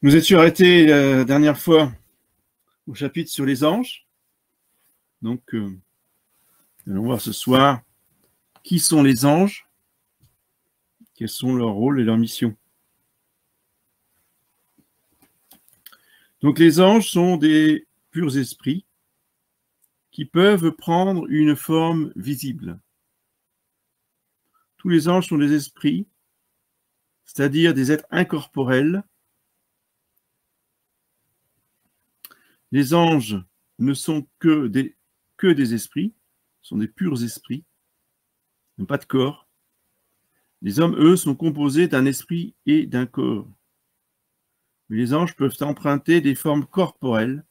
Nous étions arrêtés la dernière fois au chapitre sur les anges. Donc, nous allons voir ce soir qui sont les anges, quels sont leurs rôles et leurs missions. Donc, les anges sont des purs esprits qui peuvent prendre une forme visible. Tous les anges sont des esprits, c'est-à-dire des êtres incorporels. Les anges ne sont que des esprits, sont des purs esprits, ils n'ont pas de corps. Les hommes, eux, sont composés d'un esprit et d'un corps. Mais les anges peuvent emprunter des formes corporelles,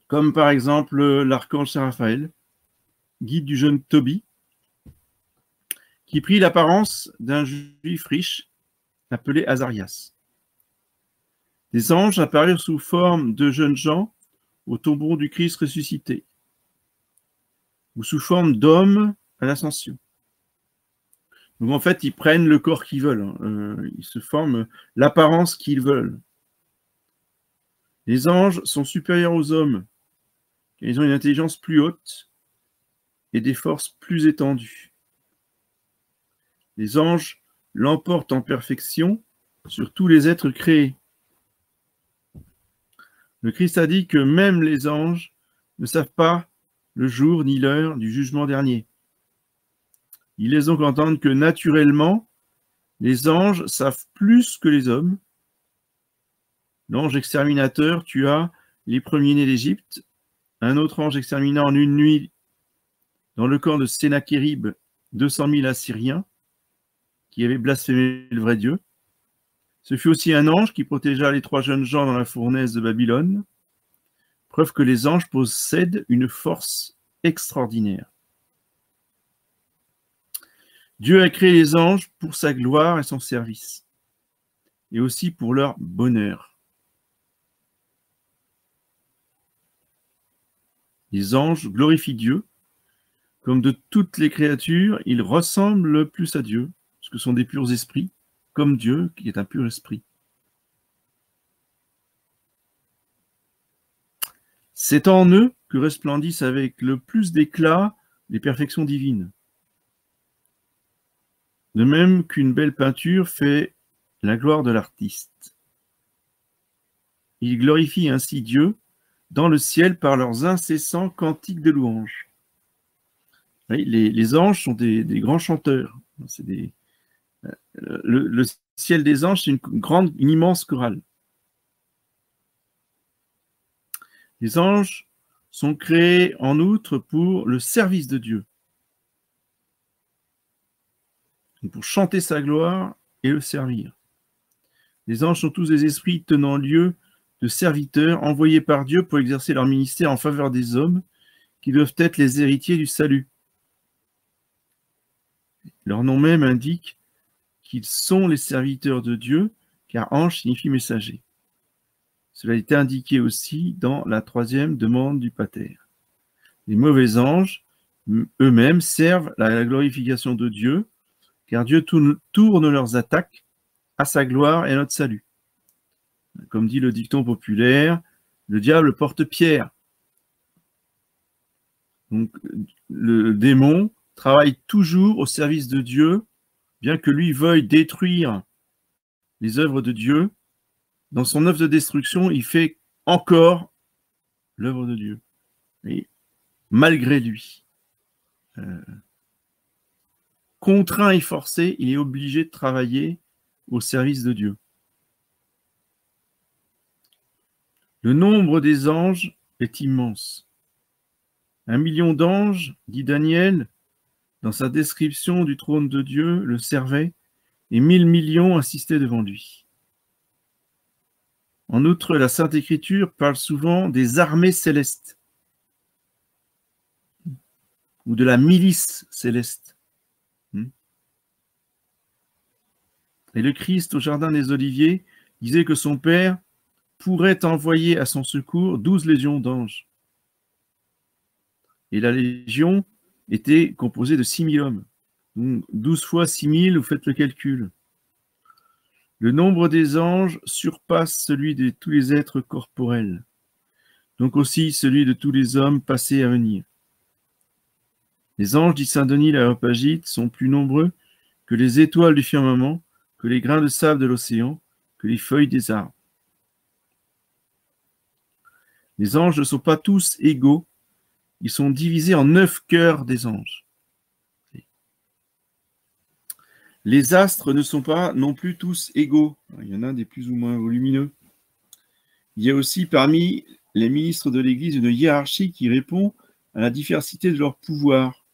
comme par exemple l'archange Saint Raphaël, guide du jeune Tobie, qui prit l'apparence d'un juif riche appelé Azarias. Des anges apparurent sous forme de jeunes gens au tombeau du Christ ressuscité, ou sous forme d'hommes à l'ascension. Donc en fait, ils prennent le corps qu'ils veulent, ils se forment l'apparence qu'ils veulent. Les anges sont supérieurs aux hommes, car ils ont une intelligence plus haute et des forces plus étendues. Les anges l'emportent en perfection sur tous les êtres créés. Le Christ a dit que même les anges ne savent pas le jour ni l'heure du jugement dernier. Il laisse donc entendre que naturellement, les anges savent plus que les hommes. L'ange exterminateur tua les premiers-nés d'Égypte. Un autre ange extermina en une nuit dans le camp de Sennachérib 200 000 Assyriens qui avaient blasphémé le vrai Dieu. Ce fut aussi un ange qui protégea les 3 jeunes gens dans la fournaise de Babylone. Preuve que les anges possèdent une force extraordinaire. Dieu a créé les anges pour sa gloire et son service, et aussi pour leur bonheur. Les anges glorifient Dieu. Comme de toutes les créatures, ils ressemblent plus à Dieu, parce que ce sont des purs esprits, comme Dieu qui est un pur esprit. C'est en eux que resplendissent avec le plus d'éclat les perfections divines. De même qu'une belle peinture fait la gloire de l'artiste. Ils glorifient ainsi Dieu dans le ciel par leurs incessants cantiques de louange. Oui, les anges sont des grands chanteurs. Le ciel des anges, c'est une immense chorale. Les anges sont créés en outre pour le service de Dieu, pour chanter sa gloire et le servir. Les anges sont tous des esprits tenant lieu de serviteurs envoyés par Dieu pour exercer leur ministère en faveur des hommes qui doivent être les héritiers du salut. Leur nom même indique qu'ils sont les serviteurs de Dieu, car ange signifie messager. Cela est indiqué aussi dans la 3e demande du Pater. Les mauvais anges, eux-mêmes, servent à la glorification de Dieu, car Dieu tourne leurs attaques à sa gloire et à notre salut. Comme dit le dicton populaire, le diable porte pierre. Donc, le démon travaille toujours au service de Dieu, bien que lui veuille détruire les œuvres de Dieu. Dans son œuvre de destruction, il fait encore l'œuvre de Dieu. Et malgré lui, contraint et forcé, il est obligé de travailler au service de Dieu. Le nombre des anges est immense. 1 million d'anges, dit Daniel, dans sa description du trône de Dieu, le servaient, et 1000 millions assistaient devant lui. En outre, la Sainte Écriture parle souvent des armées célestes, ou de la milice céleste. Et le Christ, au jardin des Oliviers, disait que son Père pourrait envoyer à son secours 12 légions d'anges. Et la légion était composée de 6 000 hommes. Donc 12 fois 6 000, vous faites le calcul. Le nombre des anges surpasse celui de tous les êtres corporels, donc aussi celui de tous les hommes passés et à venir. Les anges, dit saint Denis l'Aréopagite, sont plus nombreux que les étoiles du firmament, que les grains de sable de l'océan, que les feuilles des arbres. Les anges ne sont pas tous égaux, ils sont divisés en 9 cœurs des anges. Les astres ne sont pas non plus tous égaux. Il y en a des plus ou moins volumineux. Il y a aussi parmi les ministres de l'Église une hiérarchie qui répond à la diversité de leur pouvoir.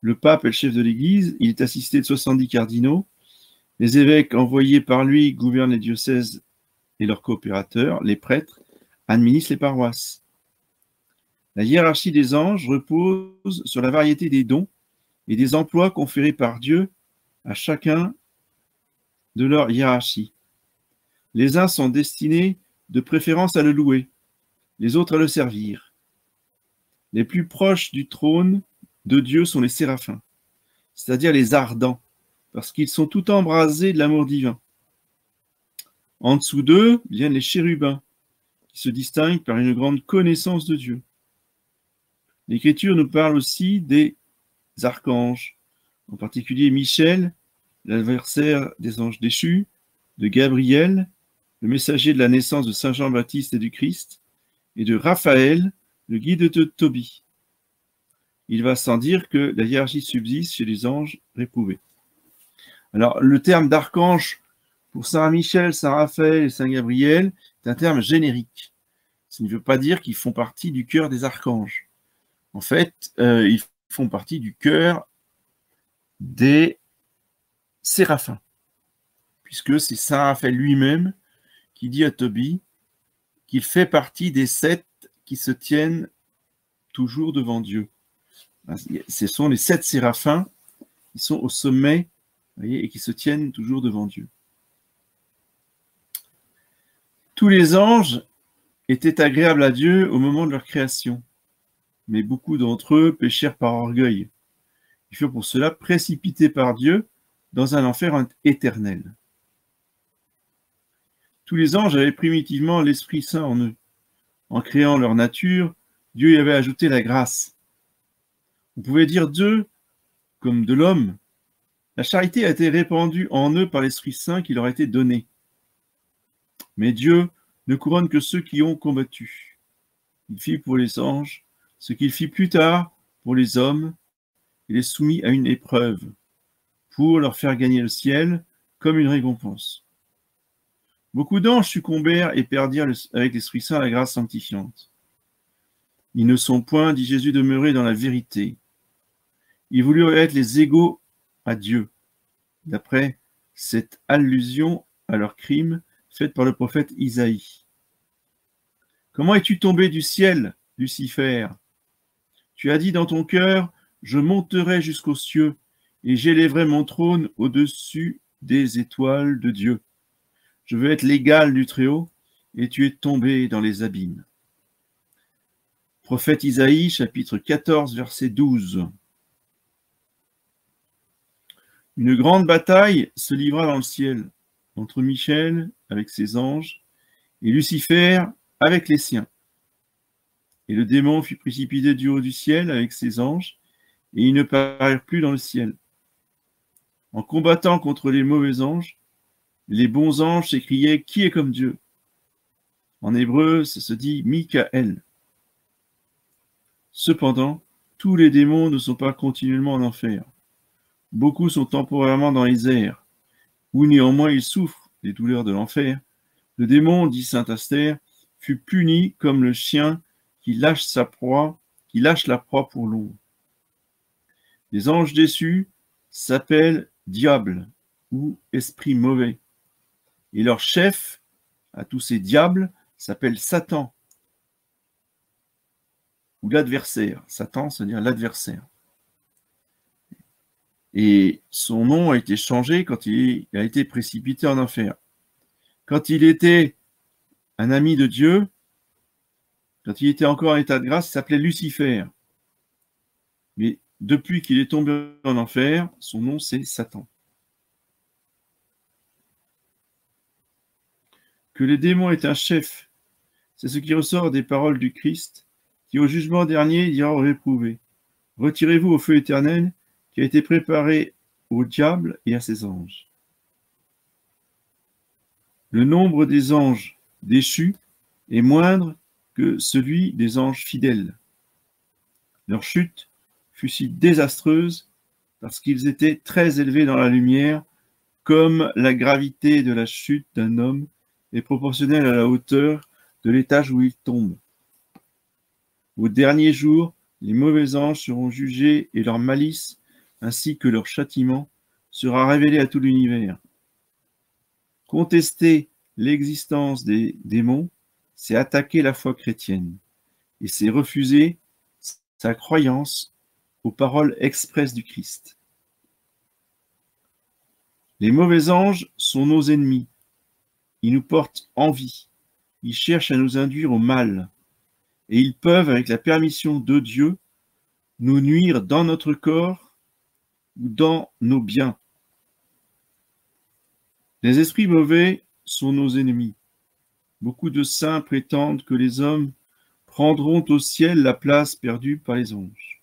Le pape est le chef de l'Église, il est assisté de 70 cardinaux. Les évêques envoyés par lui gouvernent les diocèses et leurs coopérateurs, les prêtres administrent les paroisses. La hiérarchie des anges repose sur la variété des dons et des emplois conférés par Dieu à chacun de leur hiérarchie. Les uns sont destinés de préférence à le louer, les autres à le servir. Les plus proches du trône de Dieu sont les séraphins, c'est-à-dire les ardents, parce qu'ils sont tout embrasés de l'amour divin. En dessous d'eux viennent les chérubins, qui se distinguent par une grande connaissance de Dieu. L'Écriture nous parle aussi des archanges, en particulier Michel, l'adversaire des anges déchus, de Gabriel, le messager de la naissance de Saint Jean-Baptiste et du Christ, et de Raphaël, le guide de Tobie. Il va sans dire que la hiérarchie subsiste chez les anges réprouvés. Alors, le terme d'archange pour Saint Michel, Saint Raphaël et Saint Gabriel est un terme générique. Ça ne veut pas dire qu'ils font partie du cœur des archanges. En fait, ils font partie du cœur des séraphins, puisque c'est Saint Raphaël lui-même qui dit à Tobie qu'il fait partie des 7 qui se tiennent toujours devant Dieu. Ce sont les 7 séraphins qui sont au sommet, voyez, et qui se tiennent toujours devant Dieu. Tous les anges étaient agréables à Dieu au moment de leur création, mais beaucoup d'entre eux péchèrent par orgueil. Ils furent pour cela précipités par Dieu dans un enfer éternel. Tous les anges avaient primitivement l'Esprit Saint en eux. En créant leur nature, Dieu y avait ajouté la grâce. On pouvait dire d'eux, comme de l'homme, la charité a été répandue en eux par l'Esprit Saint qui leur a été donné. Mais Dieu ne couronne que ceux qui ont combattu. Il fit pour les anges ce qu'il fit plus tard pour les hommes. Il les soumit à une épreuve pour leur faire gagner le ciel comme une récompense. Beaucoup d'anges succombèrent et perdirent avec l'Esprit Saint la grâce sanctifiante. Ils ne sont point, dit Jésus, demeurés dans la vérité. Ils voulurent être les égaux à Dieu, d'après cette allusion à leur crime faite par le prophète Isaïe. Comment es-tu tombé du ciel, Lucifer? Tu as dit dans ton cœur, je monterai jusqu'aux cieux et j'élèverai mon trône au-dessus des étoiles de Dieu. Je veux être l'égal du Très-Haut et tu es tombé dans les abîmes. Prophète Isaïe, chapitre 14, verset 12. Une grande bataille se livra dans le ciel entre Michel avec ses anges et Lucifer avec les siens. Et le démon fut précipité du haut du ciel avec ses anges, et ils ne parurent plus dans le ciel. En combattant contre les mauvais anges, les bons anges s'écriaient « Qui est comme Dieu ?» En hébreu, ça se dit « Mikaël ». Cependant, tous les démons ne sont pas continuellement en enfer. Beaucoup sont temporairement dans les airs, où néanmoins ils souffrent des douleurs de l'enfer. Le démon, dit saint Astère, fut puni comme le chien qui lâche la proie pour l'ombre. Les anges déçus s'appellent diables ou esprits mauvais. Et leur chef à tous ces diables s'appelle Satan ou l'adversaire. Satan, c'est-à-dire l'adversaire. Et son nom a été changé quand il a été précipité en enfer. Quand il était un ami de Dieu, quand il était encore en état de grâce, il s'appelait Lucifer. Mais depuis qu'il est tombé en enfer, son nom c'est Satan. Que les démons aient un chef, c'est ce qui ressort des paroles du Christ, qui au jugement dernier dira aux réprouvés, « Retirez-vous au feu éternel qui a été préparé au diable et à ses anges. » Le nombre des anges déchus est moindre que celui des anges fidèles. Leur chute fut si désastreuse parce qu'ils étaient très élevés dans la lumière, comme la gravité de la chute d'un homme est proportionnelle à la hauteur de l'étage où il tombe. Au dernier jour, les mauvais anges seront jugés et leur malice, ainsi que leur châtiment, sera révélé à tout l'univers. Contester l'existence des démons, c'est attaquer la foi chrétienne, et c'est refuser sa croyance aux paroles expresses du Christ. Les mauvais anges sont nos ennemis. Ils nous portent envie. Ils cherchent à nous induire au mal. Et ils peuvent, avec la permission de Dieu, nous nuire dans notre corps ou dans nos biens. Les esprits mauvais sont nos ennemis. Beaucoup de saints prétendent que les hommes prendront au ciel la place perdue par les anges.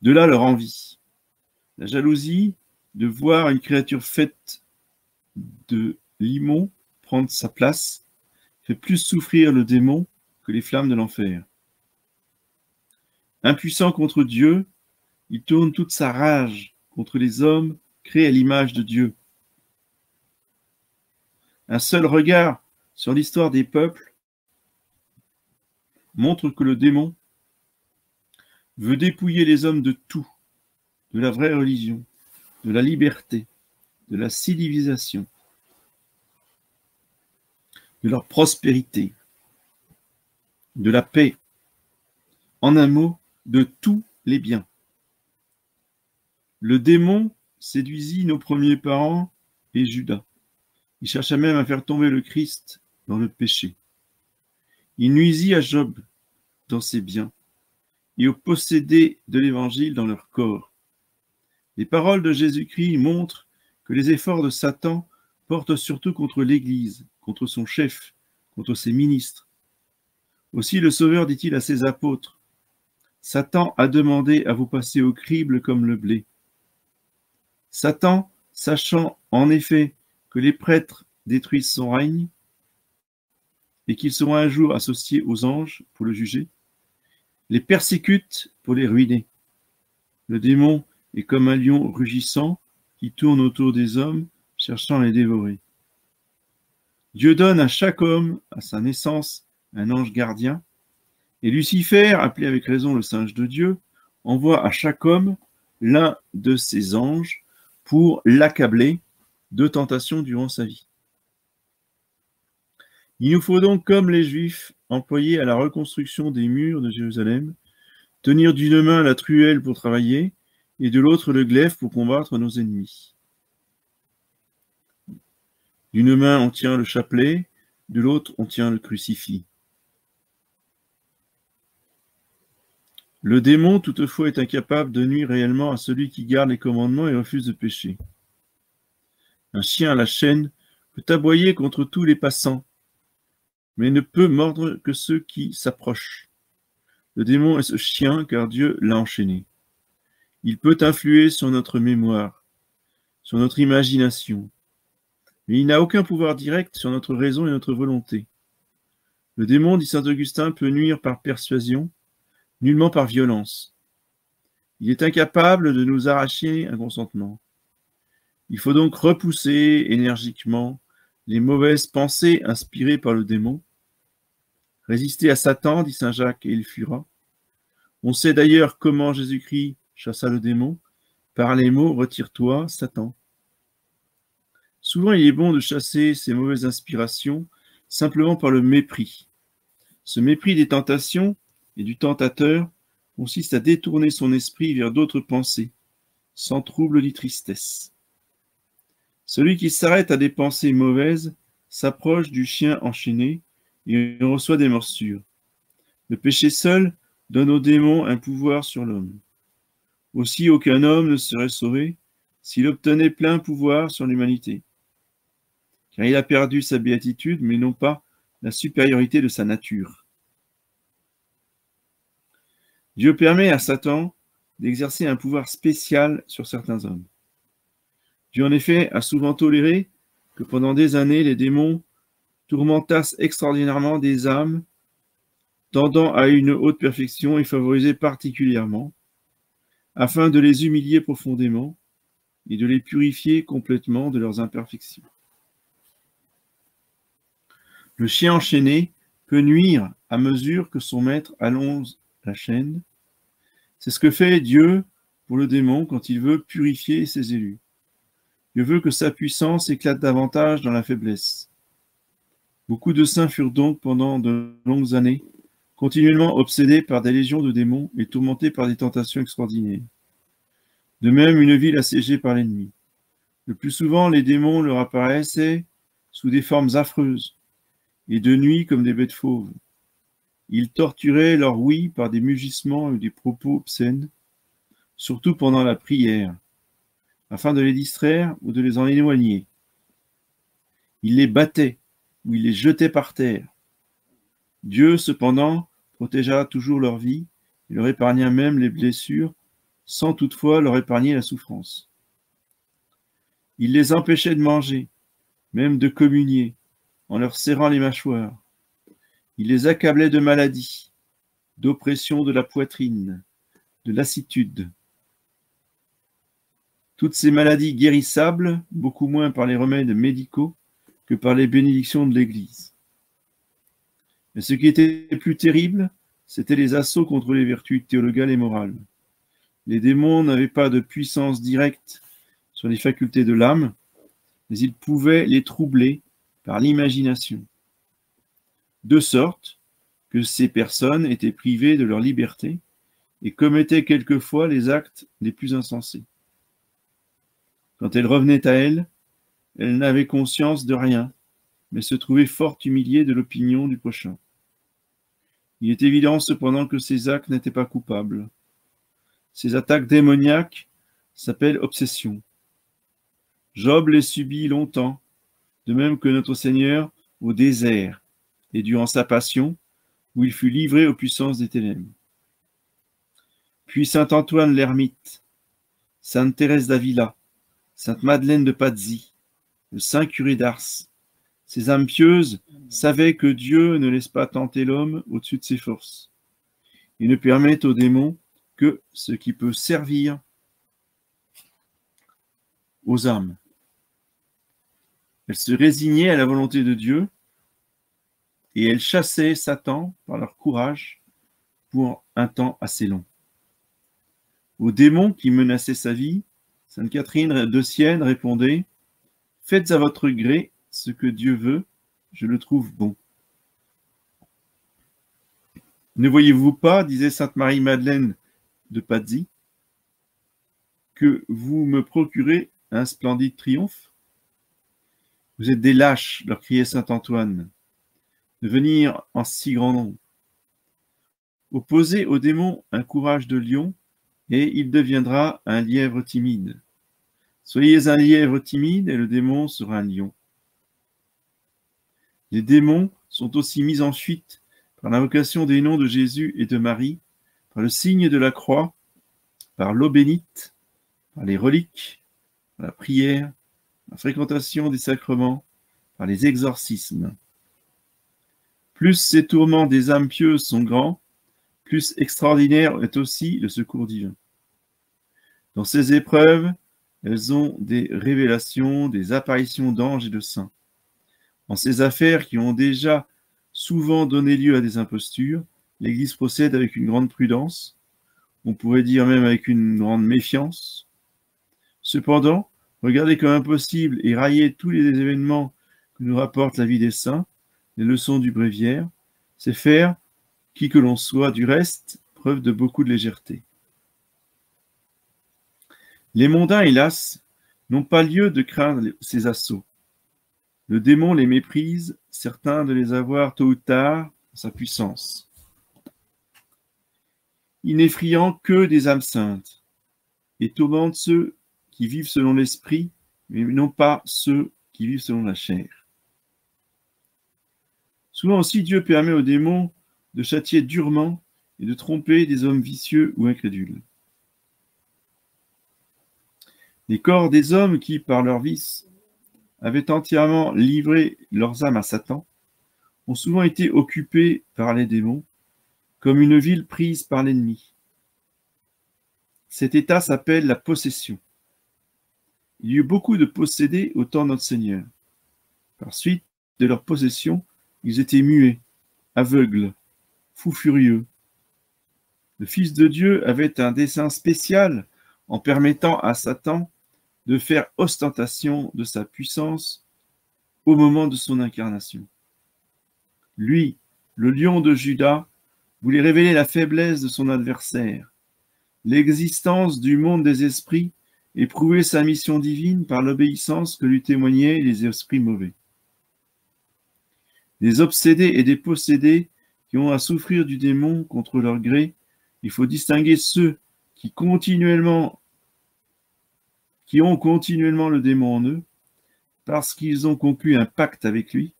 De là leur envie, la jalousie de voir une créature faite de limon prendre sa place fait plus souffrir le démon que les flammes de l'enfer. Impuissant contre Dieu, il tourne toute sa rage contre les hommes créés à l'image de Dieu. Un seul regard sur l'histoire des peuples montre que le démon veut dépouiller les hommes de tout, de la vraie religion, de la liberté, de la civilisation, de leur prospérité, de la paix, en un mot, de tous les biens. Le démon séduisit nos premiers parents et Judas. Il chercha même à faire tomber le Christ dans le péché. Il nuisit à Job dans ses biens et aux possédés de l'Évangile dans leur corps. Les paroles de Jésus-Christ montrent que les efforts de Satan portent surtout contre l'Église, contre son chef, contre ses ministres. Aussi le Sauveur dit-il à ses apôtres, « Satan a demandé à vous passer au crible comme le blé. » Satan, sachant en effet que les prêtres détruisent son règne et qu'ils seront un jour associés aux anges pour le juger, les persécute pour les ruiner. Le démon est comme un lion rugissant qui tourne autour des hommes, cherchant à les dévorer. Dieu donne à chaque homme, à sa naissance, un ange gardien, et Lucifer, appelé avec raison le singe de Dieu, envoie à chaque homme l'un de ses anges pour l'accabler de tentations durant sa vie. Il nous faut donc, comme les Juifs, employer à la reconstruction des murs de Jérusalem, tenir d'une main la truelle pour travailler et de l'autre le glaive pour combattre nos ennemis. D'une main on tient le chapelet, de l'autre on tient le crucifix. Le démon, toutefois, est incapable de nuire réellement à celui qui garde les commandements et refuse de pécher. Un chien à la chaîne peut aboyer contre tous les passants, mais ne peut mordre que ceux qui s'approchent. Le démon est ce chien car Dieu l'a enchaîné. Il peut influer sur notre mémoire, sur notre imagination, mais il n'a aucun pouvoir direct sur notre raison et notre volonté. Le démon, dit saint Augustin, peut nuire par persuasion, nullement par violence. Il est incapable de nous arracher un consentement. Il faut donc repousser énergiquement les mauvaises pensées inspirées par le démon. Résister à Satan, dit saint Jacques, et il fuira. On sait d'ailleurs comment Jésus-Christ chassa le démon, par les mots « Retire-toi, Satan ». Souvent, il est bon de chasser ces mauvaises inspirations simplement par le mépris. Ce mépris des tentations et du tentateur consiste à détourner son esprit vers d'autres pensées, sans trouble ni tristesse. Celui qui s'arrête à des pensées mauvaises s'approche du chien enchaîné et reçoit des morsures. Le péché seul donne au démon un pouvoir sur l'homme. Aussi, aucun homme ne serait sauvé s'il obtenait plein pouvoir sur l'humanité. car il a perdu sa béatitude, mais non pas la supériorité de sa nature. Dieu permet à Satan d'exercer un pouvoir spécial sur certains hommes. Dieu, en effet, a souvent toléré que pendant des années, les démons tourmentassent extraordinairement des âmes tendant à une haute perfection et favorisées particulièrement, afin de les humilier profondément et de les purifier complètement de leurs imperfections. Le chien enchaîné peut nuire à mesure que son maître allonge la chaîne. C'est ce que fait Dieu pour le démon quand il veut purifier ses élus. Dieu veut que sa puissance éclate davantage dans la faiblesse. Beaucoup de saints furent donc pendant de longues années continuellement obsédés par des légions de démons et tourmentés par des tentations extraordinaires. De même, une ville assiégée par l'ennemi. Le plus souvent, les démons leur apparaissaient sous des formes affreuses, et de nuit comme des bêtes fauves. Ils torturaient leur ouïe par des mugissements et des propos obscènes, surtout pendant la prière, afin de les distraire ou de les en éloigner. Ils les battaient ou ils les jetaient par terre. Dieu, cependant, protégea toujours leur vie et leur épargna même les blessures, sans toutefois leur épargner la souffrance. Il les empêchait de manger, même de communier, en leur serrant les mâchoires. Il les accablait de maladies, d'oppression de la poitrine, de lassitude. Toutes ces maladies guérissables, beaucoup moins par les remèdes médicaux que par les bénédictions de l'Église. Mais ce qui était plus terrible, c'étaient les assauts contre les vertus théologales et morales. Les démons n'avaient pas de puissance directe sur les facultés de l'âme, mais ils pouvaient les troubler par l'imagination. De sorte que ces personnes étaient privées de leur liberté et commettaient quelquefois les actes les plus insensés. Quand elles revenaient à elles, elles n'avaient conscience de rien, mais se trouvaient fort humiliées de l'opinion du prochain. Il est évident cependant que ces actes n'étaient pas coupables. Ces attaques démoniaques s'appellent obsessions. Job les subit longtemps, de même que notre Seigneur au désert et durant sa passion, où il fut livré aux puissances des ténèbres. Puis saint Antoine l'Ermite, sainte Thérèse d'Avila, sainte Madeleine de Pazzi, le saint curé d'Ars, ces âmes pieuses savaient que Dieu ne laisse pas tenter l'homme au-dessus de ses forces. Il ne permet aux démons que ce qui peut servir aux âmes. Elles se résignaient à la volonté de Dieu et elles chassaient Satan par leur courage pour un temps assez long. Aux démons qui menaçaient sa vie, sainte Catherine de Sienne répondait « Faites à votre gré ce que Dieu veut, je le trouve bon. » Ne voyez-vous pas, disait sainte Marie-Madeleine de Pazzi, que vous me procurez un splendide triomphe? Vous êtes des lâches, leur criait saint Antoine, de venir en si grand nombre. Opposez au démon un courage de lion, et il deviendra un lièvre timide. Soyez un lièvre timide, et le démon sera un lion. Les démons sont aussi mis en fuite par l'invocation des noms de Jésus et de Marie, par le signe de la croix, par l'eau bénite, par les reliques, par la prière, la fréquentation des sacrements, par les exorcismes. Plus ces tourments des âmes pieuses sont grands, plus extraordinaire est aussi le secours divin. Dans ces épreuves, elles ont des révélations, des apparitions d'anges et de saints. En ces affaires qui ont déjà souvent donné lieu à des impostures, l'Église procède avec une grande prudence, on pourrait dire même avec une grande méfiance. Cependant, regarder comme impossible et railler tous les événements que nous rapporte la vie des saints, les leçons du bréviaire, c'est faire, qui que l'on soit du reste, preuve de beaucoup de légèreté. Les mondains, hélas, n'ont pas lieu de craindre ces assauts. Le démon les méprise, certain de les avoir tôt ou tard dans sa puissance. Il n'effrayant que des âmes saintes, et tourmente ceux qui vivent selon l'esprit, mais non pas ceux qui vivent selon la chair. Souvent aussi, Dieu permet aux démons de châtier durement et de tromper des hommes vicieux ou incrédules. Les corps des hommes qui, par leur vice, avaient entièrement livré leurs âmes à Satan, ont souvent été occupés par les démons, comme une ville prise par l'ennemi. Cet état s'appelle la possession. Il y eut beaucoup de possédés au temps de notre Seigneur. Par suite de leur possession, ils étaient muets, aveugles, fous furieux. Le Fils de Dieu avait un dessein spécial en permettant à Satan de faire ostentation de sa puissance au moment de son incarnation. Lui, le lion de Juda, voulait révéler la faiblesse de son adversaire, l'existence du monde des esprits et prouver sa mission divine par l'obéissance que lui témoignaient les esprits mauvais. Des obsédés et des possédés qui ont à souffrir du démon contre leur gré, il faut distinguer ceux qui ont continuellement le démon en eux, parce qu'ils ont conclu un pacte avec lui.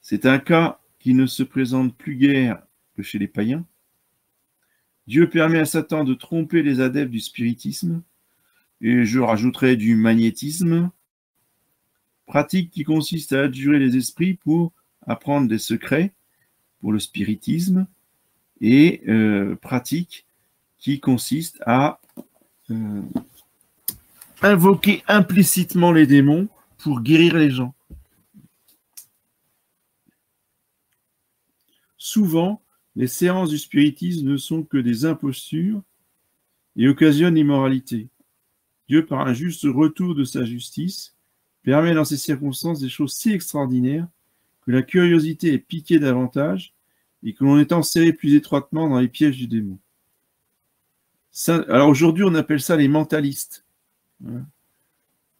C'est un cas qui ne se présente plus guère que chez les païens. Dieu permet à Satan de tromper les adeptes du spiritisme, et je rajouterai du magnétisme, pratique qui consiste à adjurer les esprits pour apprendre des secrets, pour le spiritisme, et pratique qui consiste à invoquer implicitement les démons pour guérir les gens. Souvent, les séances du spiritisme ne sont que des impostures et occasionnent l'immoralité. Dieu, par un juste retour de sa justice, permet dans ces circonstances des choses si extraordinaires que la curiosité est piquée davantage et que l'on est enserré plus étroitement dans les pièges du démon. Alors aujourd'hui, on appelle ça les mentalistes.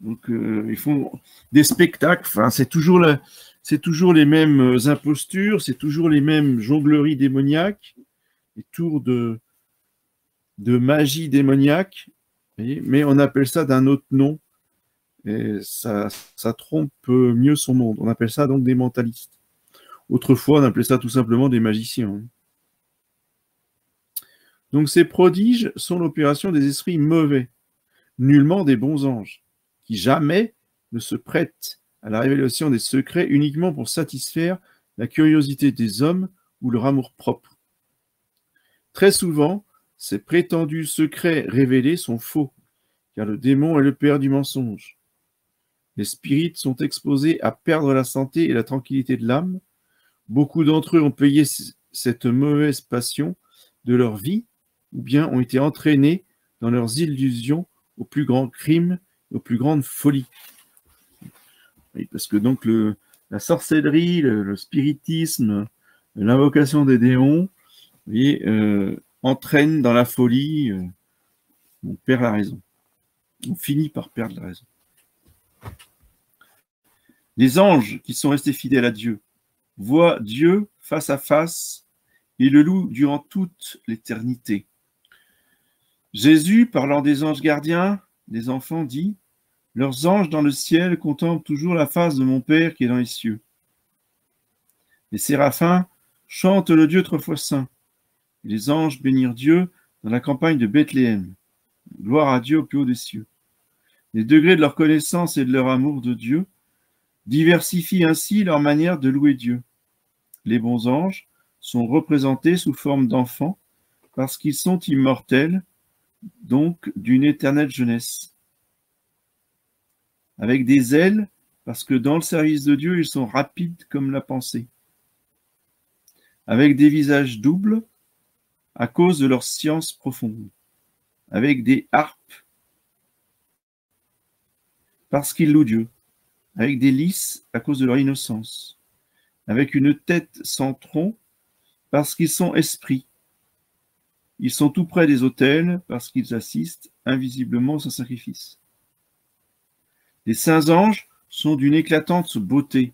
Donc, ils font des spectacles, enfin, c'est toujours les mêmes impostures, c'est toujours les mêmes jongleries démoniaques, les tours de magie démoniaque, mais on appelle ça d'un autre nom, et ça trompe mieux son monde. On appelle ça donc des mentalistes. Autrefois, on appelait ça tout simplement des magiciens. Donc, ces prodiges sont l'opération des esprits mauvais, nullement des bons anges, qui jamais ne se prêtent à la révélation des secrets uniquement pour satisfaire la curiosité des hommes ou leur amour-propre. Très souvent, ces prétendus secrets révélés sont faux, car le démon est le père du mensonge. Les spirites sont exposés à perdre la santé et la tranquillité de l'âme. Beaucoup d'entre eux ont payé cette mauvaise passion de leur vie, ou bien ont été entraînés dans leurs illusions aux plus grands crimes, aux plus grandes folies. Oui, parce que donc la sorcellerie, le spiritisme, l'invocation des démons, entraînent dans la folie, on perd la raison. On finit par perdre la raison. Les anges qui sont restés fidèles à Dieu voient Dieu face à face et le louent durant toute l'éternité. Jésus, parlant des anges gardiens, des enfants, dit « Leurs anges dans le ciel contemplent toujours la face de mon Père qui est dans les cieux. » Les séraphins chantent le Dieu 3 fois saint. Les anges bénirent Dieu dans la campagne de Bethléem. Gloire à Dieu au plus haut des cieux. Les degrés de leur connaissance et de leur amour de Dieu diversifient ainsi leur manière de louer Dieu. Les bons anges sont représentés sous forme d'enfants parce qu'ils sont immortels, donc d'une éternelle jeunesse. Avec des ailes, parce que dans le service de Dieu, ils sont rapides comme la pensée. Avec des visages doubles, à cause de leur science profonde. Avec des harpes, parce qu'ils louent Dieu. Avec des lys, à cause de leur innocence. Avec une tête sans tronc, parce qu'ils sont esprits. Ils sont tout près des autels, parce qu'ils assistent invisiblement au sacrifice. Les saints anges sont d'une éclatante beauté.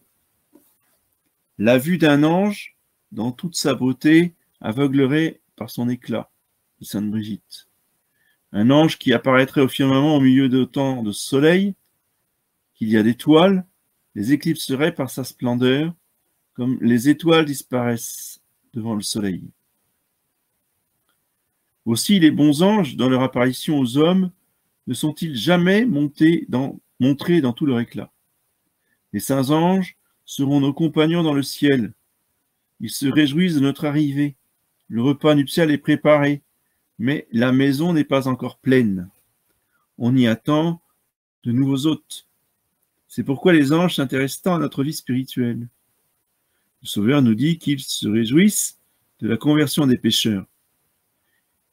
La vue d'un ange, dans toute sa beauté, aveuglerait par son éclat, dit sainte Brigitte. Un ange qui apparaîtrait au firmament au milieu d'autant de soleil, qu'il y a d'étoiles, les éclipserait par sa splendeur, comme les étoiles disparaissent devant le soleil. Aussi, les bons anges, dans leur apparition aux hommes, ne sont-ils jamais montrés dans tout leur éclat. Les saints anges seront nos compagnons dans le ciel. Ils se réjouissent de notre arrivée. Le repas nuptial est préparé, mais la maison n'est pas encore pleine. On y attend de nouveaux hôtes. C'est pourquoi les anges s'intéressent tant à notre vie spirituelle. Le Sauveur nous dit qu'ils se réjouissent de la conversion des pécheurs.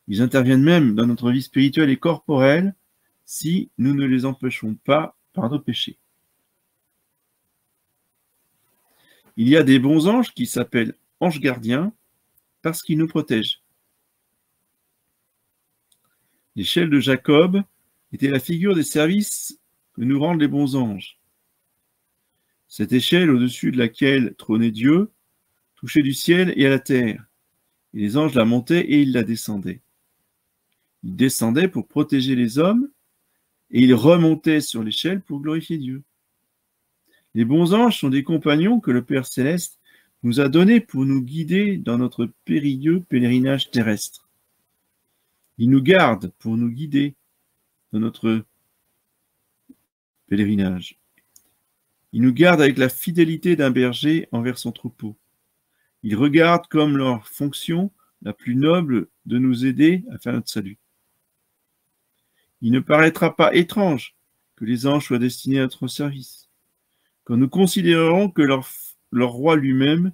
Ils interviennent même dans notre vie spirituelle et corporelle si nous ne les empêchons pas par nos péchés. Il y a des bons anges qui s'appellent anges gardiens parce qu'ils nous protègent. L'échelle de Jacob était la figure des services que nous rendent les bons anges. Cette échelle au-dessus de laquelle trônait Dieu touchait du ciel et à la terre, et les anges la montaient et ils la descendaient. Ils descendaient pour protéger les hommes, et ils remontaient sur l'échelle pour glorifier Dieu. Les bons anges sont des compagnons que le Père Céleste nous a donnés pour nous guider dans notre périlleux pèlerinage terrestre. Ils nous gardent pour nous guider dans notre pèlerinage. Ils nous gardent avec la fidélité d'un berger envers son troupeau. Ils regardent comme leur fonction la plus noble de nous aider à faire notre salut. Il ne paraîtra pas étrange que les anges soient destinés à notre service, quand nous considérerons que leur roi lui-même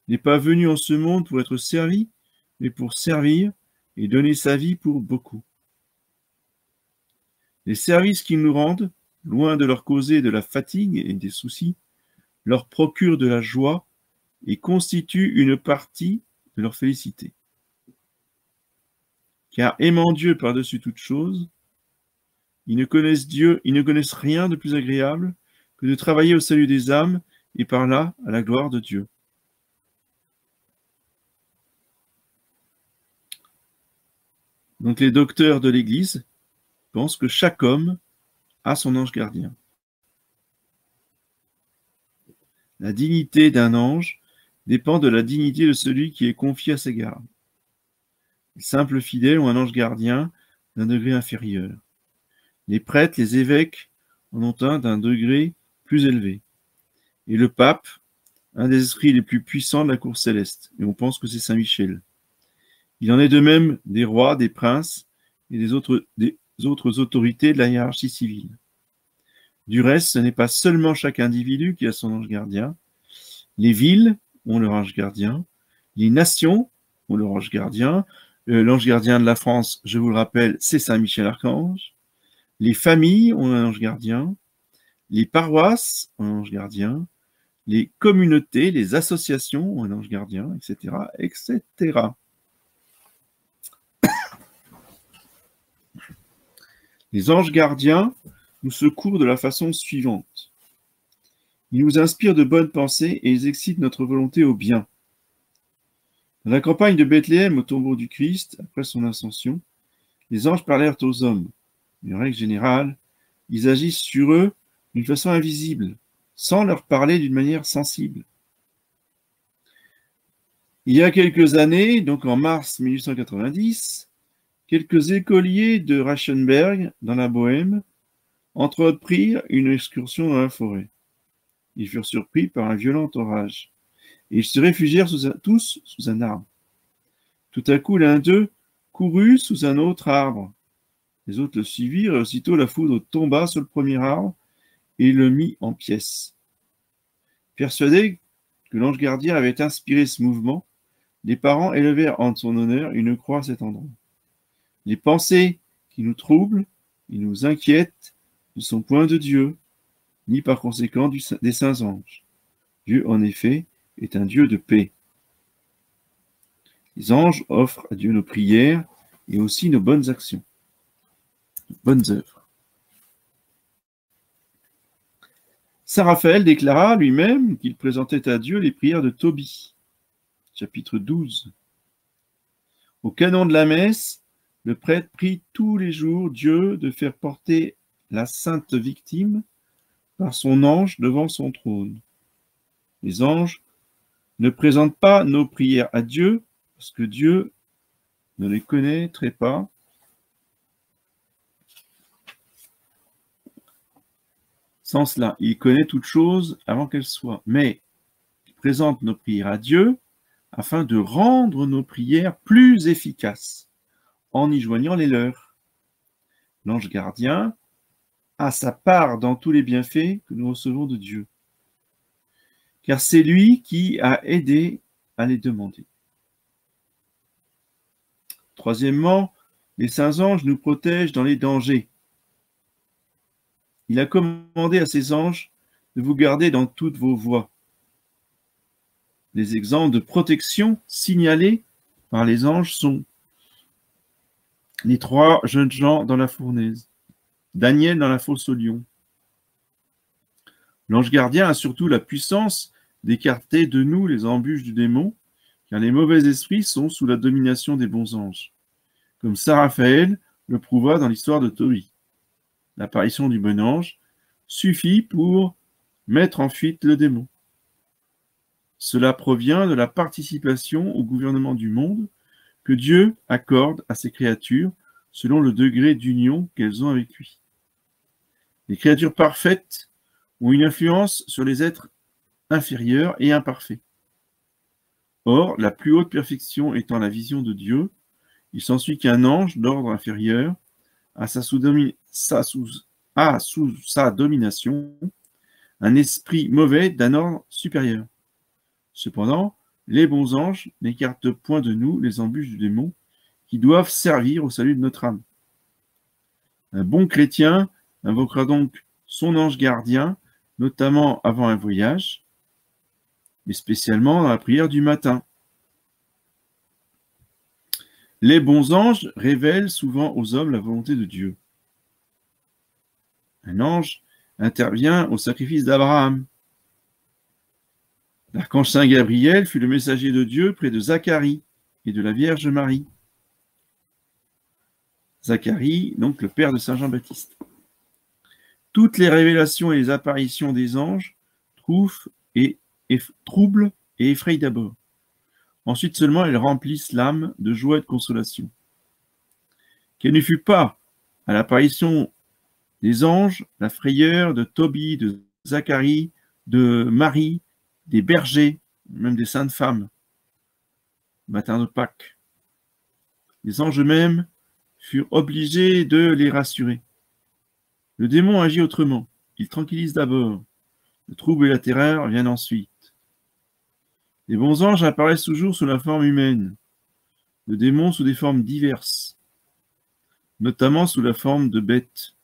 n'est pas venu en ce monde pour être servi, mais pour servir et donner sa vie pour beaucoup. Les services qu'ils nous rendent, loin de leur causer de la fatigue et des soucis, leur procurent de la joie et constituent une partie de leur félicité. Car aimant Dieu par-dessus toute chose, ils ne connaissent rien de plus agréable que de travailler au salut des âmes et par là à la gloire de Dieu. Donc les docteurs de l'Église pensent que chaque homme a son ange gardien. La dignité d'un ange dépend de la dignité de celui qui est confié à ses gardes. Les simples fidèles ont un ange gardien d'un degré inférieur. Les prêtres, les évêques en ont un d'un degré plus élevé. Et le pape, un des esprits les plus puissants de la cour céleste. Et on pense que c'est Saint Michel. Il en est de même des rois, des princes et des autres autorités de la hiérarchie civile. Du reste, ce n'est pas seulement chaque individu qui a son ange gardien. Les villes ont leur ange gardien. Les nations ont leur ange gardien. L'ange gardien de la France, je vous le rappelle, c'est Saint Michel Archange. Les familles ont un ange gardien. Les paroisses ont un ange gardien. Les communautés, les associations ont un ange gardien, etc., etc. Les anges gardiens nous secourent de la façon suivante. Ils nous inspirent de bonnes pensées et ils excitent notre volonté au bien. Dans la campagne de Bethléem au tombeau du Christ, après son ascension, les anges parlèrent aux hommes. Mais en règle générale, ils agissent sur eux d'une façon invisible, sans leur parler d'une manière sensible. Il y a quelques années, donc en mars 1890, quelques écoliers de Reichenberg, dans la Bohême, entreprirent une excursion dans la forêt. Ils furent surpris par un violent orage, et ils se réfugièrent tous sous un arbre. Tout à coup, l'un d'eux courut sous un autre arbre. Les autres le suivirent, et aussitôt la foudre tomba sur le premier arbre et le mit en pièces. Persuadés que l'ange gardien avait inspiré ce mouvement, les parents élevèrent en son honneur une croix à cet endroit. Les pensées qui nous troublent et nous inquiètent ne sont point de Dieu, ni par conséquent des saints anges. Dieu, en effet, est un Dieu de paix. Les anges offrent à Dieu nos prières et aussi nos bonnes actions, nos bonnes œuvres. Saint Raphaël déclara lui-même qu'il présentait à Dieu les prières de Tobie, chapitre 12. Au canon de la messe, le prêtre prie tous les jours Dieu de faire porter la sainte victime par son ange devant son trône. Les anges ne présentent pas nos prières à Dieu, parce que Dieu ne les connaîtrait pas. Sans cela, il connaît toutes choses avant qu'elles soient, mais il présente nos prières à Dieu afin de rendre nos prières plus efficaces en y joignant les leurs. L'ange gardien a sa part dans tous les bienfaits que nous recevons de Dieu, car c'est lui qui a aidé à les demander. Troisièmement, les saints anges nous protègent dans les dangers. Il a commandé à ses anges de vous garder dans toutes vos voies. Les exemples de protection signalés par les anges sont les 3 jeunes gens dans la fournaise, Daniel dans la fosse au lion. L'ange gardien a surtout la puissance d'écarter de nous les embûches du démon, car les mauvais esprits sont sous la domination des bons anges, comme saint Raphaël le prouva dans l'histoire de Tobie. L'apparition du bon ange suffit pour mettre en fuite le démon. Cela provient de la participation au gouvernement du monde que Dieu accorde à ses créatures selon le degré d'union qu'elles ont avec lui. Les créatures parfaites ont une influence sur les êtres inférieurs et imparfaits. Or, la plus haute perfection étant la vision de Dieu, il s'ensuit qu'un ange d'ordre inférieur a sous sa domination un esprit mauvais d'un ordre supérieur. Cependant, les bons anges n'écartent point de nous les embûches du démon qui doivent servir au salut de notre âme. Un bon chrétien invoquera donc son ange gardien, notamment avant un voyage, et spécialement dans la prière du matin. Les bons anges révèlent souvent aux hommes la volonté de Dieu. Un ange intervient au sacrifice d'Abraham. L'archange Saint Gabriel fut le messager de Dieu près de Zacharie et de la Vierge Marie. Zacharie, donc le père de Saint Jean-Baptiste. Toutes les révélations et les apparitions des anges troublent et effrayent d'abord. Ensuite seulement, elles remplissent l'âme de joie et de consolation. Quelle ne fut pas, à l'apparition des anges, la frayeur de Tobie, de Zacharie, de Marie, des bergers, même des saintes femmes, matin de Pâques. Les anges eux-mêmes furent obligés de les rassurer. Le démon agit autrement. Il tranquillise d'abord. Le trouble et la terreur viennent ensuite. Les bons anges apparaissent toujours sous la forme humaine. Le démon sous des formes diverses, notamment sous la forme de bêtes.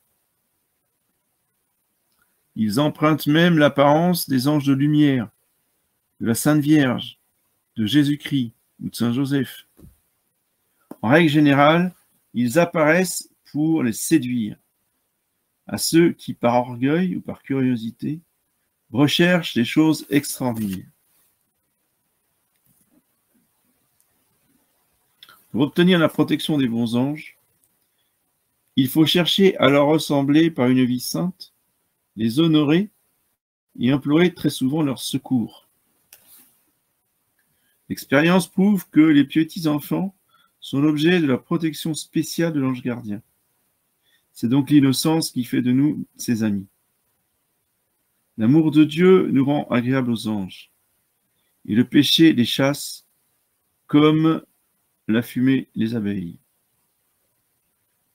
Ils empruntent même l'apparence des anges de lumière, de la Sainte Vierge, de Jésus-Christ ou de Saint Joseph. En règle générale, ils apparaissent pour les séduire, à ceux qui, par orgueil ou par curiosité, recherchent des choses extraordinaires. Pour obtenir la protection des bons anges, il faut chercher à leur ressembler par une vie sainte, les honorer et implorer très souvent leur secours. L'expérience prouve que les petits enfants sont l'objet de la protection spéciale de l'ange gardien. C'est donc l'innocence qui fait de nous ses amis. L'amour de Dieu nous rend agréables aux anges, et le péché les chasse comme la fumée les abeilles.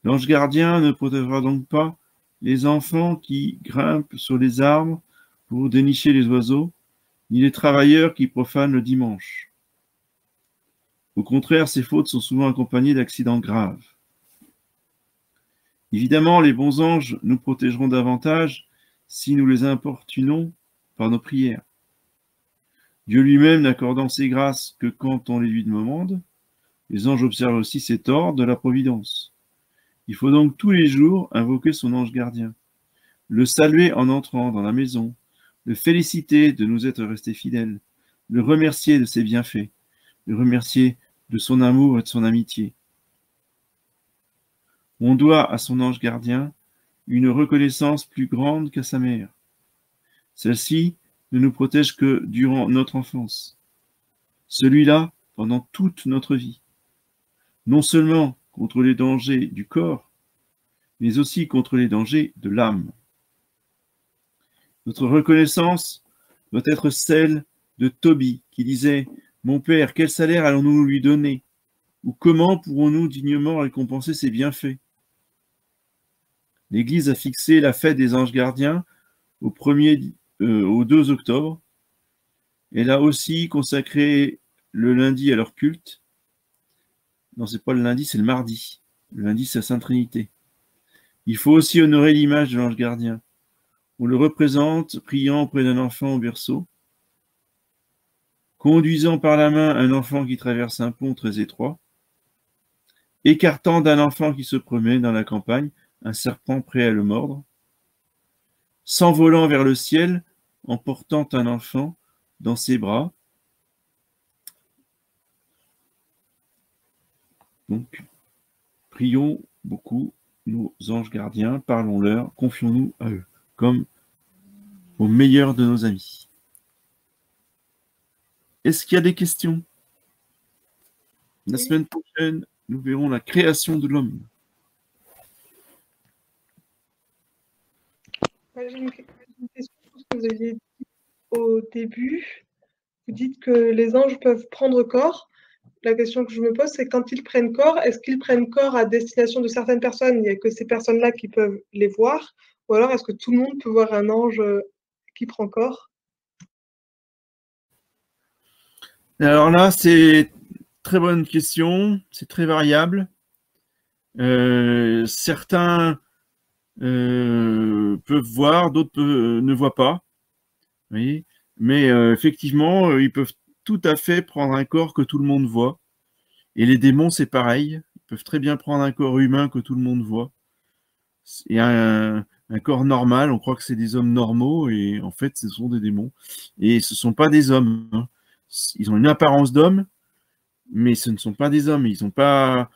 L'ange gardien ne protégera donc pas les enfants qui grimpent sur les arbres pour dénicher les oiseaux, ni les travailleurs qui profanent le dimanche. Au contraire, ces fautes sont souvent accompagnées d'accidents graves. Évidemment, les bons anges nous protégeront davantage si nous les importunons par nos prières. Dieu lui-même n'accordant ses grâces que quand on les lui demande, les anges observent aussi cet ordre de la providence. Il faut donc tous les jours invoquer son ange gardien, le saluer en entrant dans la maison, le féliciter de nous être restés fidèles, le remercier de ses bienfaits, le remercier de son amour et de son amitié. On doit à son ange gardien une reconnaissance plus grande qu'à sa mère. Celle-ci ne nous protège que durant notre enfance. Celui-là, pendant toute notre vie. Non seulement contre les dangers du corps, mais aussi contre les dangers de l'âme. Notre reconnaissance doit être celle de Tobie, qui disait « Mon père, quel salaire allons-nous lui donner? Ou comment pourrons-nous dignement récompenser ses bienfaits ?» L'Église a fixé la fête des anges gardiens au 2 octobre. Elle a aussi consacré le lundi à leur culte. Non, c'est pas le lundi, c'est le mardi. Le lundi, c'est la Sainte Trinité. Il faut aussi honorer l'image de l'ange gardien. On le représente priant auprès d'un enfant au berceau, conduisant par la main un enfant qui traverse un pont très étroit, écartant d'un enfant qui se promène dans la campagne un serpent prêt à le mordre, s'envolant vers le ciel en portant un enfant dans ses bras. Donc, prions beaucoup nos anges gardiens, parlons-leur, confions-nous à eux, comme au meilleur de nos amis. Est-ce qu'il y a des questions? La semaine prochaine, nous verrons la création de l'homme. J'ai une question sur ce que vous aviez dit au début. Vous dites que les anges peuvent prendre corps. La question que je me pose, c'est quand ils prennent corps, est-ce qu'ils prennent corps à destination de certaines personnes? Il n'y a que ces personnes-là qui peuvent les voir. Ou alors, est-ce que tout le monde peut voir un ange qui prend corps? Alors là, c'est une très bonne question, c'est très variable. Certains peuvent voir, d'autres ne voient pas. Vous voyez, mais effectivement, ils peuvent tout à fait prendre un corps que tout le monde voit. Et les démons, c'est pareil. Ils peuvent très bien prendre un corps humain que tout le monde voit. Et un corps normal, on croit que c'est des hommes normaux, et en fait, ce sont des démons. Et ce ne sont pas des hommes, hein. Ils ont une apparence d'homme, mais ce ne sont pas des hommes. Ils n'ont pas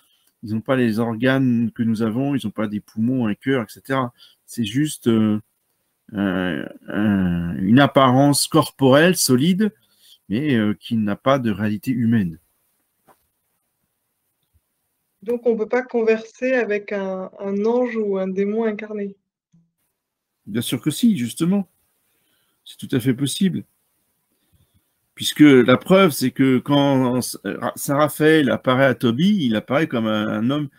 les organes que nous avons, ils n'ont pas des poumons, un cœur, etc. C'est juste une apparence corporelle solide, mais qui n'a pas de réalité humaine. Donc, on ne peut pas converser avec un ange ou un démon incarné. Bien sûr que si, justement. C'est tout à fait possible. Puisque la preuve, c'est que quand Saint Raphaël apparaît à Tobie, il apparaît comme un homme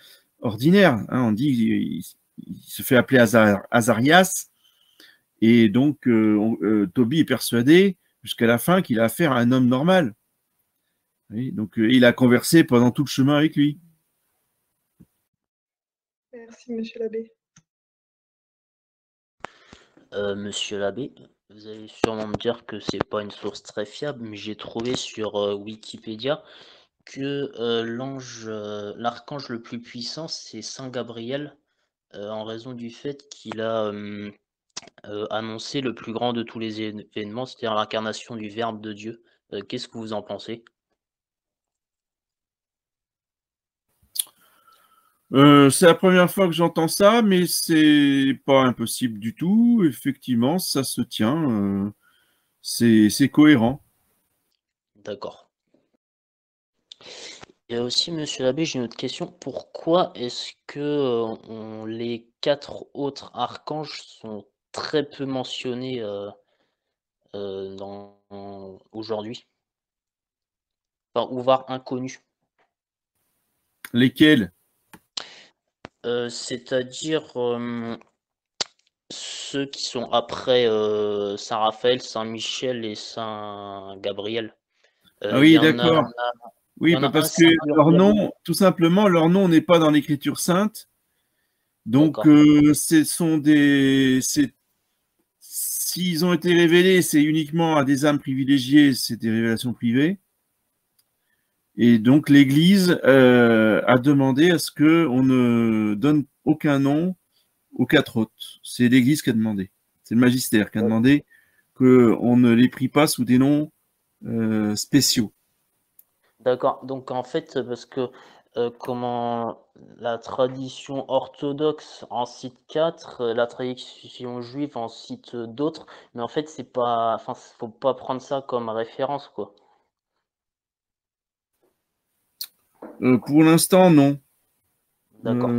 ordinaire. Hein. On dit il se fait appeler Azarias, et donc Tobie est persuadé jusqu'à la fin qu'il a affaire à un homme normal. Oui, donc il a conversé pendant tout le chemin avec lui. Merci, monsieur l'abbé. Monsieur l'abbé, vous allez sûrement me dire que c'est pas une source très fiable, mais j'ai trouvé sur Wikipédia que l'archange le plus puissant, c'est Saint Gabriel, en raison du fait qu'il a annoncé le plus grand de tous les événements, c'est-à-dire l'incarnation du Verbe de Dieu. Qu'est-ce que vous en pensez? C'est la première fois que j'entends ça, mais c'est pas impossible du tout. Effectivement, ça se tient. C'est cohérent. D'accord. Et aussi, monsieur l'abbé, j'ai une autre question. Pourquoi est-ce que les 4 autres archanges sont très peu mentionnés aujourd'hui? Enfin, ou voire inconnus? Lesquels? C'est-à-dire ceux qui sont après Saint Raphaël, Saint Michel et Saint Gabriel. Ah Il oui, y en a, d'accord. il y Oui, en a un, parce que c'est leur Uriel. nom, tout simplement, leur nom n'est pas dans l'Écriture sainte. Donc, D'accord, ce sont s'ils ont été révélés, c'est uniquement à des âmes privilégiées, c'est des révélations privées. Et donc, l'Église a demandé à ce qu'on ne donne aucun nom aux 4 autres. C'est l'Église qui a demandé. C'est le magistère qui a demandé qu'on ne les prie pas sous des noms spéciaux. d'accord. Donc en fait, parce que comment la tradition orthodoxe en cite 4, la tradition juive en cite d'autres, mais en fait, c'est pas, enfin, faut pas prendre ça comme référence, quoi. Pour l'instant, non. D'accord.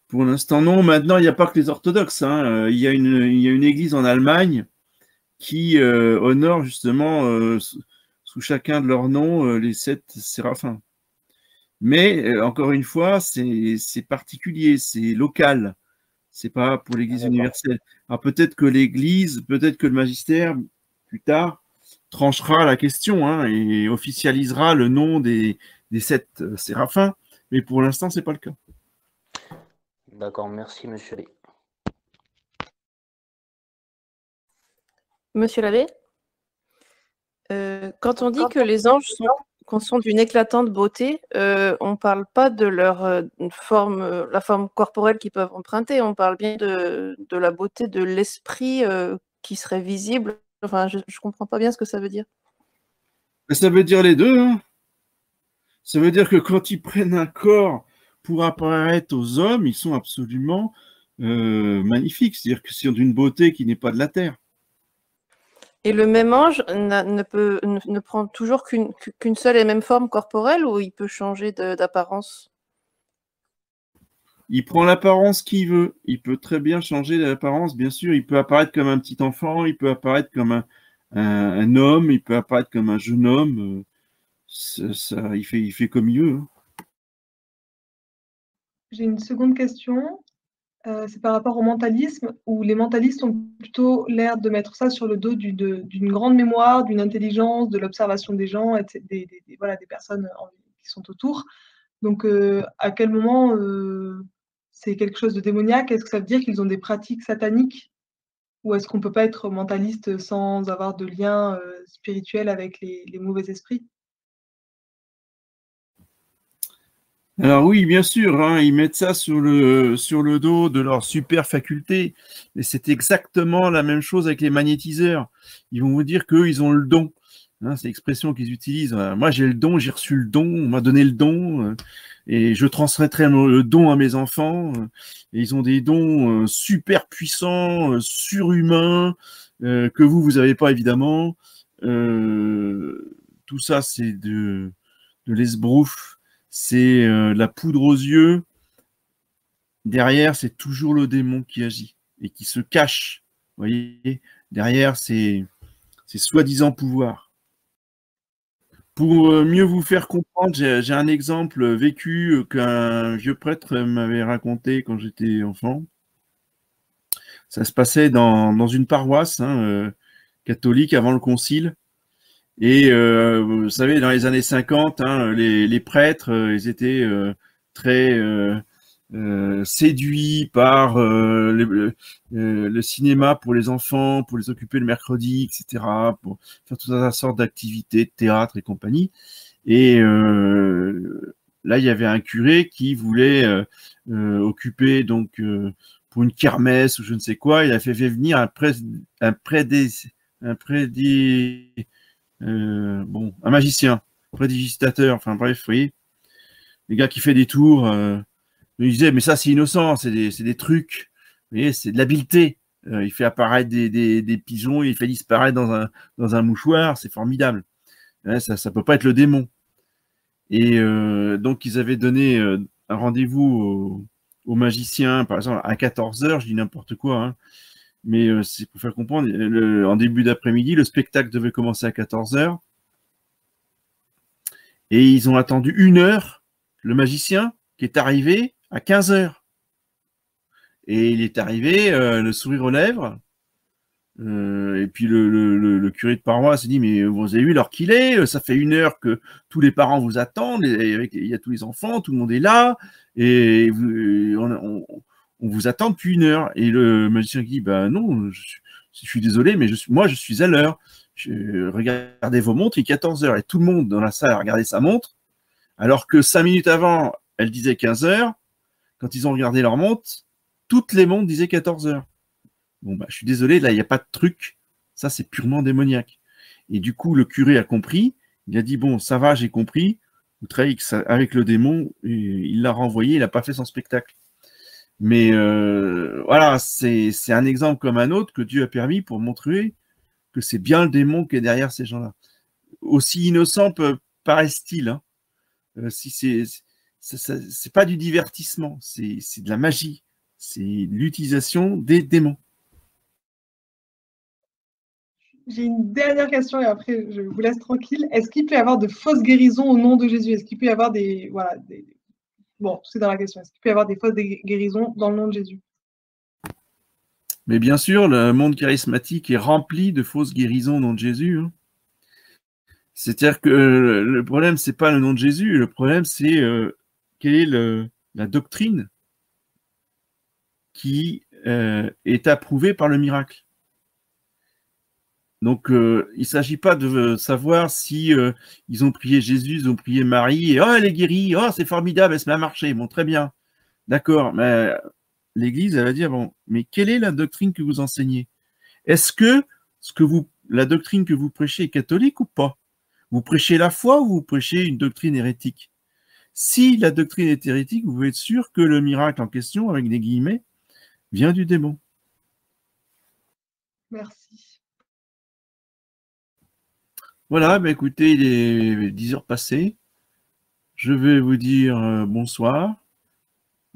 Pour l'instant, non. Maintenant, il n'y a pas que les orthodoxes, hein. Il y a une église en Allemagne qui honore justement sous chacun de leurs noms les 7 séraphins. Mais encore une fois, c'est particulier, c'est local. C'est pas pour l'Église D'accord. universelle. Alors peut-être que l'Église, peut-être que le magistère, plus tard, tranchera la question, hein, et officialisera le nom des 7 séraphins. Mais pour l'instant, c'est pas le cas. D'accord, merci monsieur l'abbé. Monsieur l'abbé, quand on dit que les anges sont d'une éclatante beauté, on ne parle pas de leur forme, la forme corporelle qu'ils peuvent emprunter, on parle bien de la beauté de l'esprit qui serait visible. Enfin, je ne comprends pas bien ce que ça veut dire. Ça veut dire les deux, hein. Ça veut dire que quand ils prennent un corps pour apparaître aux hommes, ils sont absolument magnifiques. C'est-à-dire que c'est d'une beauté qui n'est pas de la terre. Et le même ange ne prend toujours qu'une seule et même forme corporelle, ou il peut changer d'apparence? Il prend l'apparence qu'il veut. Il peut très bien changer l'apparence, bien sûr. Il peut apparaître comme un petit enfant, il peut apparaître comme un homme, il peut apparaître comme un jeune homme. Il fait comme il veut, hein. J'ai une seconde question. C'est par rapport au mentalisme, où les mentalistes ont plutôt l'air de mettre ça sur le dos d'une grande mémoire, d'une intelligence, de l'observation des gens, voilà, des personnes qui sont autour. Donc, à quel moment c'est quelque chose de démoniaque? Est-ce que ça veut dire qu'ils ont des pratiques sataniques? Ou est-ce qu'on ne peut pas être mentaliste sans avoir de lien spirituel avec les mauvais esprits? Alors oui, bien sûr, hein, ils mettent ça sur le dos de leur super faculté. Et c'est exactement la même chose avec les magnétiseurs. Ils vont vous dire qu'eux, ils ont le don. Hein, c'est l'expression qu'ils utilisent. Moi, j'ai le don, j'ai reçu le don, on m'a donné le don, et je transmettrai le don à mes enfants. Et ils ont des dons super puissants, surhumains, que vous n'avez pas évidemment. Tout ça, c'est de l'esbrouf. C'est la poudre aux yeux. Derrière, c'est toujours le démon qui agit et qui se cache. Vous voyez, derrière, c'est soi-disant pouvoir. Pour mieux vous faire comprendre, j'ai un exemple vécu qu'un vieux prêtre m'avait raconté quand j'étais enfant. Ça se passait dans une paroisse, hein, catholique avant le concile. Et vous savez, dans les années 50, hein, les prêtres, ils étaient très séduits par le cinéma pour les enfants, pour les occuper le mercredi, etc., pour faire toute une sorte d'activités, de théâtre et compagnie. Et là, il y avait un curé qui voulait occuper, donc, pour une kermesse ou je ne sais quoi, il a fait venir un magicien, prédigitateur, enfin bref, vous voyez, les gars qui fait des tours, il disait, mais ça c'est innocent, c'est des trucs, vous voyez, c'est de l'habileté. Il fait apparaître des pigeons, il fait disparaître dans un mouchoir, c'est formidable. Hein, ça peut pas être le démon. Et donc ils avaient donné un rendez-vous au magicien, par exemple, à 14h, je dis n'importe quoi, hein. Mais c'est pour faire comprendre, en début d'après-midi, le spectacle devait commencer à 14h. Et ils ont attendu 1 heure, le magicien, qui est arrivé à 15h. Et il est arrivé, le sourire aux lèvres. Et puis le curé de paroisse s'est dit, mais vous avez vu l'heure qu'il est? Ça fait 1 heure que tous les parents vous attendent, il y a tous les enfants, tout le monde est là, et on vous attend depuis 1 heure. Et le magicien dit, bah non, je suis désolé, mais moi je suis à l'heure. Regardez vos montres, il est 14h. Et tout le monde dans la salle a regardé sa montre, alors que 5 minutes avant, elle disait 15h. Quand ils ont regardé leur montre, toutes les montres disaient 14h. Bon, bah, je suis désolé, là, il n'y a pas de truc. Ça, c'est purement démoniaque. Et du coup, le curé a compris. Il a dit, bon, ça va, j'ai compris. Outreix, avec le démon, il l'a renvoyé, il n'a pas fait son spectacle. Mais voilà, c'est un exemple comme un autre que Dieu a permis pour montrer que c'est bien le démon qui est derrière ces gens-là. Aussi innocent paraissent-ils, hein. Si c'est pas du divertissement, c'est de la magie, c'est l'utilisation des démons. J'ai une dernière question et après je vous laisse tranquille. Est-ce qu'il peut y avoir de fausses guérisons au nom de Jésus? Est-ce qu'il peut y avoir des... Voilà, bon, c'est dans la question. Est-ce qu'il peut y avoir des fausses guérisons dans le nom de Jésus? Mais bien sûr, le monde charismatique est rempli de fausses guérisons au nom de Jésus, hein. C'est-à-dire que le problème, c'est pas le nom de Jésus, le problème, c'est quelle est la doctrine qui est approuvée par le miracle. Donc, il ne s'agit pas de savoir si ils ont prié Jésus, ils ont prié Marie, et « Oh, elle est guérie, oh, c'est formidable, elle se met à marcher. » Bon, très bien. D'accord, mais l'Église, elle va dire, bon, mais quelle est la doctrine que vous enseignez? Est-ce que la doctrine que vous prêchez est catholique ou pas? Vous prêchez la foi ou vous prêchez une doctrine hérétique? Si la doctrine est hérétique, vous pouvez être sûr que le miracle en question, avec des guillemets, vient du démon. Merci. Voilà, bah écoutez, il est 10 heures passées. Je vais vous dire bonsoir,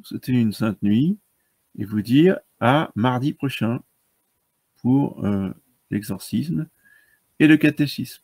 c'était une sainte nuit, et vous dire à mardi prochain pour l'exorcisme et le catéchisme.